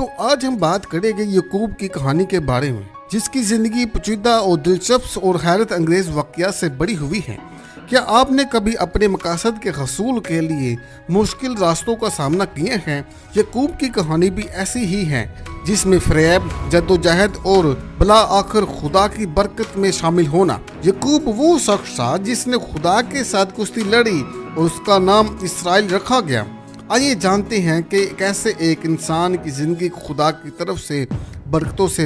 तो आज हम बात करेंगे यकूब की कहानी के बारे में, जिसकी जिंदगी पेचीदा और दिलचस्प और हैरत अंगेज वाक़यात से बड़ी हुई है। क्या आपने कभी अपने मकासद के हसूल के लिए मुश्किल रास्तों का सामना किए हैं? यकूब की कहानी भी ऐसी ही है, जिसमें फ़रेब, जद्दोजहद और बला आखिर खुदा की बरकत में शामिल होना। यकूब वो शख्स था जिसने खुदा के साथ कुश्ती लड़ी और उसका नाम इसराइल रखा गया। आइए जानते हैं कि कैसे एक इंसान की ज़िंदगी खुदा की तरफ से बरकतों से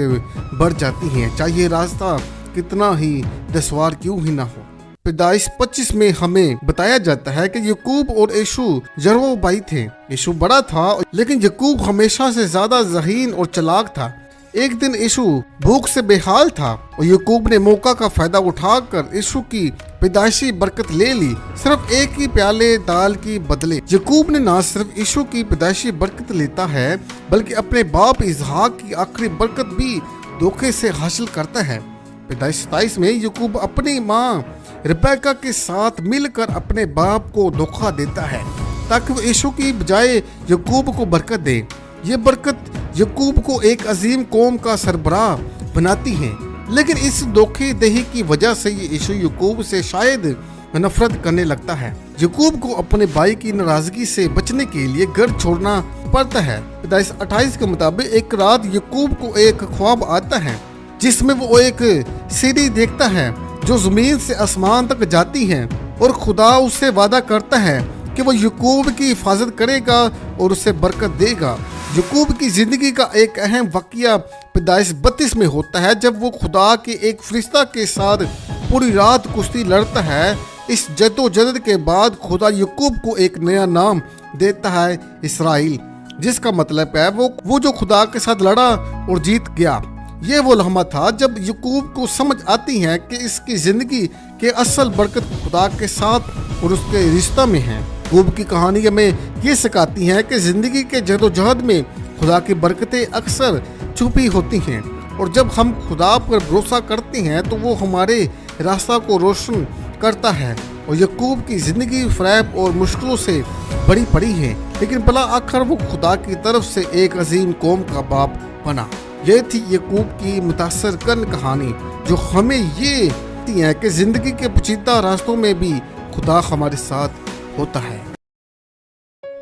बढ़ जाती है, चाहे ये रास्ता कितना ही दुश्वार क्यों ही ना हो। पैदाइश 25 में हमें बताया जाता है कि यकूब और यीशु जरवो भाई थे। यीशु बड़ा था, लेकिन यकूब हमेशा से ज़्यादा ज़हीन और चालाक था। एक दिन यीशु भूख से बेहाल था और यकूब ने मौका का फ़ायदा उठाकर यीशु की पैदाइशी बरकत ले ली, सिर्फ एक ही प्याले दाल की बदले। यकूब ने न सिर्फ यीशु की पैदाइशी बरकत लेता है, बल्कि अपने बाप इसहाक की आखिरी बरकत भी धोखे से हासिल करता है। पैदाइश 27 में यकूब अपनी माँ रिबेका के साथ मिलकर अपने बाप को धोखा देता है ताकि वो यीशु की बजाय यकूब को बरकत दे। ये बरकत यकूब को एक अजीम कौम का सरबराह बनाती है, लेकिन इस धोखेदही की वजह से ये यीशु यकूब से शायद नफरत करने लगता है। यकूब को अपने भाई की नाराजगी से बचने के लिए घर छोड़ना पड़ता है। पैदाइश 28 के मुताबिक एक रात यकूब को एक ख्वाब आता है, जिसमें वो एक सीढ़ी देखता है जो जमीन से आसमान तक जाती है, और खुदा उससे वादा करता है कि वो यकूब की हिफाजत करेगा और उसे बरकत देगा। यकूब की ज़िंदगी का एक अहम वाक़या पैदाइश 32 में होता है, जब वो खुदा के एक फरिश्ता के साथ पूरी रात कुश्ती लड़ता है। इस जद्दोजहद के बाद खुदा यकूब को एक नया नाम देता है, इसराइल, जिसका मतलब है वो जो खुदा के साथ लड़ा और जीत गया। ये वो लम्हा था जब यकूब को समझ आती है कि इसकी ज़िंदगी के असल बरकत खुदा के साथ और उसके रिश्ता में है। यकूब की कहानी हमें ये सिखाती है कि ज़िंदगी के जद्दोजहद में खुदा की बरकतें अक्सर छुपी होती हैं, और जब हम खुदा पर भरोसा करते हैं तो वो हमारे रास्ता को रोशन करता है। और यकूब की ज़िंदगी फ़रेब और मुश्किलों से बड़ी पड़ी है, लेकिन भला आखिर वो खुदा की तरफ से एक अजीम कौम का बाप बना। ये थी यकूब की मुतासर कन कहानी, जो हमें ये कहती है कि ज़िंदगी के पेचीदा रास्तों में भी खुदा हमारे साथ होता है।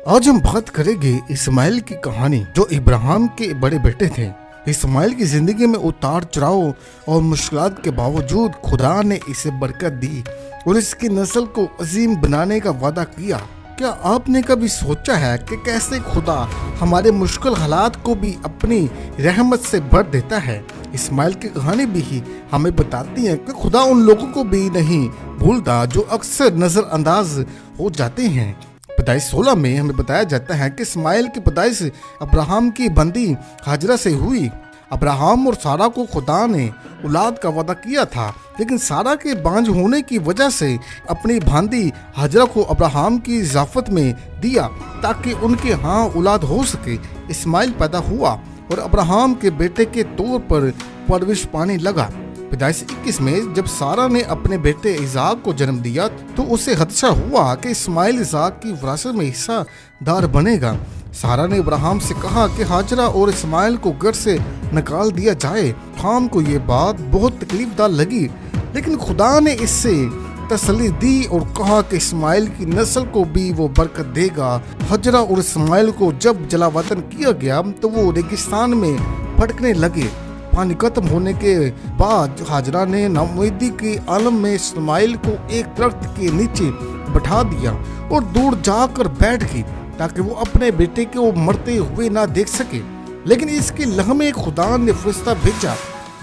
आज हम बात करेंगे इस्माइल की कहानी, जो इब्राहिम के बड़े बेटे थे। इस्माइल की जिंदगी में उतार चढ़ाव और मुश्किलात के बावजूद खुदा ने इसे बरकत दी और इसकी नस्ल को अजीम बनाने का वादा किया। क्या आपने कभी सोचा है कि कैसे खुदा हमारे मुश्किल हालात को भी अपनी रहमत से भर देता है? इस्माइल की कहानी भी हमें बताती है कि खुदा उन लोगों को भी नहीं भूलता जो अक्सर नज़रअंदाज हो जाते हैं। पैदाइश 16 में हमें बताया जाता है कि इस्माइल की पैदाइश अब्राहम की बंदी हाजरा से हुई। अब्राहम और सारा को खुदा ने औलाद का वादा किया था, लेकिन सारा के बांझ होने की वजह से अपनी भांदी हाजरा को अब्राहम की इजाफत में दिया ताकि उनके यहाँ औलाद हो सके। इस्माइल पैदा हुआ और अब्राहम के बेटे के तौर पर परवरिश पाने लगा। पैदाइश 21 में जब सारा ने अपने बेटे इसाक को जन्म दिया तो उसे खदशा हुआ कि इस्माइल इसाक की विरासत में हिस्सादार बनेगा। सारा ने अब्राहम से कहा कि हाजरा और इस्माइल को घर से निकाल दिया जाए। अब्राहम को ये बात बहुत तकलीफदार लगी, लेकिन खुदा ने इससे तसल्ली दी और कहा कि इस्माइल की नस्ल को भी वो बरकत देगा। हाजरा और इस्माइल को जब जलावतन किया गया तो वो रेगिस्तान में भटकने लगे। पानी खत्म होने के बाद हाजरा ने नाउमीदी के आलम में इस्माइल को एक दरख्त के नीचे बैठा दिया और दूर जाकर बैठ गई ताकि वो अपने बेटे को मरते हुए ना देख सके। लेकिन इसके लम्हे खुदा ने फरिश्ता भेजा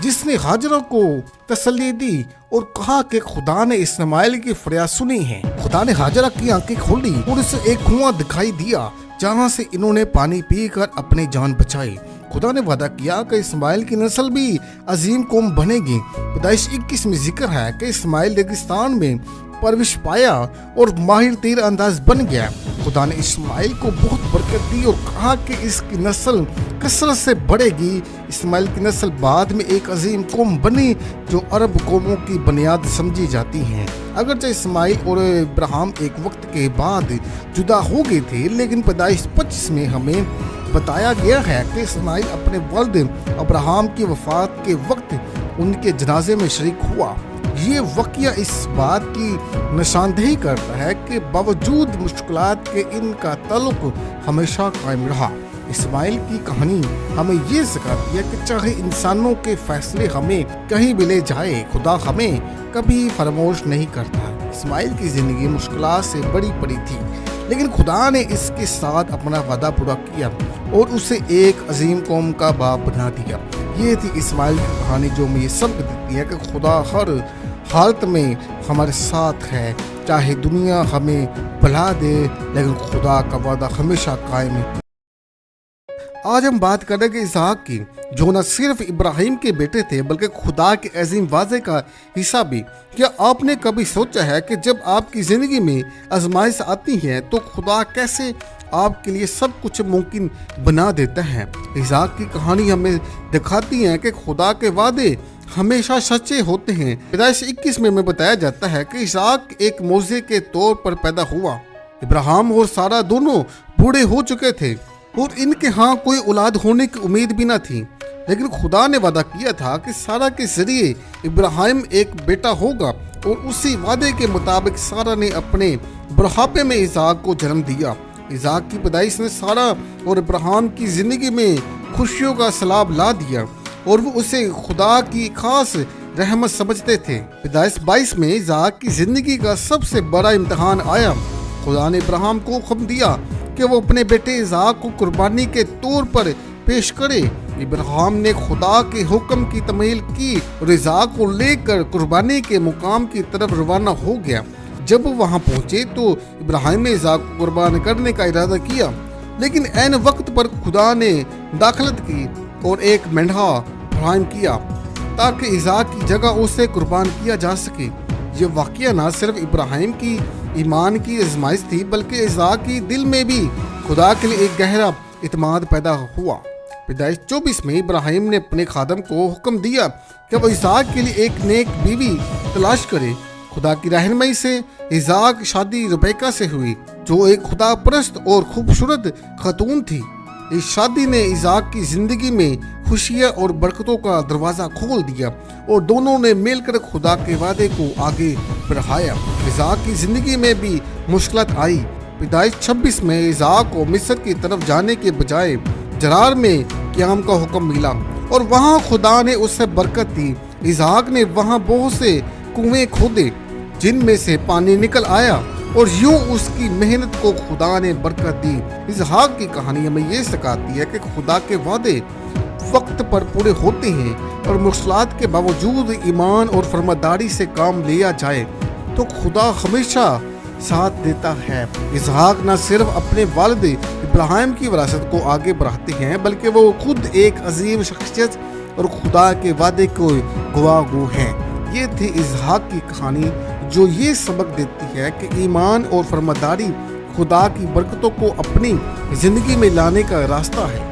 जिसने हाजरा को तसल्ली दी और कहा कि खुदा ने इस्माइल की फरियाद सुनी है। खुदा ने हाजरा की आंखें खोली और उसे एक कुआं दिखाई दिया जहाँ से इन्होंने पानी पीकर अपनी जान बचाई। खुदा ने वादा किया कि इस्माइल की नस्ल भी अजीम कौम बनेगी। पैदाइश 21 में जिक्र है कि इस्माइल रेगिस्तान में परवरिश पाया और माहिर तीर अंदाज बन गया। खुदा ने इस्माइल को बहुत बरकत दी और कहा कि इसकी नस्ल कसरत से बढ़ेगी। इस्माइल की नस्ल बाद में एक अजीम कौम बनी जो अरब कौमों की बुनियाद समझी जाती हैं। अगरचे इस्माइल और इब्राहिम एक वक्त के बाद जुदा हो गए थे, लेकिन पैदाइश 25 में हमें बताया गया है कि इस्माइल अपने वल्द अब्राहम की वफात के वक्त उनके जनाजे में शरीक हुआ। ये वाक़या इस बात की निशानदेही करता है कि बावजूद मुश्किलात के इनका ताल्लुक हमेशा कायम रहा। इस्माइल की कहानी हमें ये सिखाती है कि चाहे इंसानों के फैसले हमें कहीं भी ले जाए, खुदा हमें कभी फरामोश नहीं करता। इस्माइल की ज़िंदगी मुश्किलात से बड़ी पड़ी थी, लेकिन खुदा ने इसके साथ अपना वादा पूरा किया और उसे एक अजीम कौम का बाप बना दिया। ये थी इस्माइल की कहानी जो हमें ये सबक देती है कि खुदा हर हालत में हमारे साथ है, चाहे दुनिया हमें भुला दे, लेकिन खुदा का वादा हमेशा कायम है। आज हम बात करेंगे इसहाक की, जो न सिर्फ इब्राहिम के बेटे थे बल्कि खुदा के अजीम वादे का हिस्सा भी। क्या आपने कभी सोचा है कि जब आपकी ज़िंदगी में आजमाइश आती है तो खुदा कैसे आपके लिए सब कुछ मुमकिन बना देता है। इसहाक की कहानी हमें दिखाती है कि खुदा के वादे हमेशा सच्चे होते हैं। पैदाइश 21 में बताया जाता है कि इसहाक एक मौजे के तौर पर पैदा हुआ। इब्राहिम और सारा दोनों बूढ़े हो चुके थे और इनके यहाँ कोई औलाद होने की उम्मीद भी न थी, लेकिन खुदा ने वादा किया था कि सारा के जरिए इब्राहिम एक बेटा होगा और उसी वादे के मुताबिक सारा ने अपने बुढ़ापे में इसहाक को जन्म दिया। इसहाक की पैदाइश ने सारा और इब्राहिम की ज़िंदगी में खुशियों का सैलाब ला दिया और वो उसे खुदा की खास रहमत समझते थे। पैदाइश 22 में इसहाक की ज़िंदगी का सबसे बड़ा इम्तिहान आया। खुदा ने इब्राहिम को हुक्म दिया कि वो अपने बेटे इसहाक को कुर्बानी के तौर पर पेश करे। इब्राहिम ने खुदा के हुक्म की तमील की और इसहाक को लेकर कुर्बानी के मुकाम की तरफ रवाना हो गया। जब वो वहाँ पहुँचे तो इब्राहिम ने इसहाक को कुर्बान करने का इरादा किया, लेकिन ऐन वक्त पर खुदा ने दाखलत की और एक मेंढा फराहम किया ताकि इसहाक की जगह उसे कुर्बान किया जा सके। ये वाक़या न सिर्फ इब्राहिम की ईमान की आजमाइश थी, बल्कि इसहाक की दिल में भी खुदा के लिए एक गहरा इत्मीनान पैदा हुआ। पैदाइश 24 में इब्राहिम ने अपने खादम को हुक्म दिया कि वो इसहाक के लिए एक नेक बीवी तलाश करे। खुदा की रहनुमाई से इसहाक शादी रुबैका से हुई, जो एक खुदा परस्त और खूबसूरत खातून थी। इस शादी ने इसहाक की ज़िंदगी में खुशियाँ और बरकतों का दरवाज़ा खोल दिया और दोनों ने मिलकर खुदा के वादे को आगे बढ़ाया। इसहाक की ज़िंदगी में भी मुश्किलात आई। पैदाइश 26 में इसहाक को मिस्र की तरफ जाने के बजाय जरार में क़याम का हुक्म मिला और वहाँ खुदा ने उसे बरकत दी। इसहाक ने वहाँ बहुत से कुएं खोदे जिनमें से पानी निकल आया और यूं उसकी मेहनत को खुदा ने बरकत दी। इसहाक की कहानी हमें ये सिखाती है कि खुदा के वादे वक्त पर पूरे होते हैं और मुश्किलात के बावजूद ईमान और फरमादारी से काम लिया जाए तो खुदा हमेशा साथ देता है। इसहाक न सिर्फ अपने वालिद इब्राहिम की विरासत को आगे बढ़ाते हैं, बल्कि वो खुद एक अजीम शख्सियत और खुदा के वादे को गवाह हैं। ये थी इसहाक की कहानी जो ये सबक देती है कि ईमान और फरमादारी खुदा की बरकतों को अपनी ज़िंदगी में लाने का रास्ता है।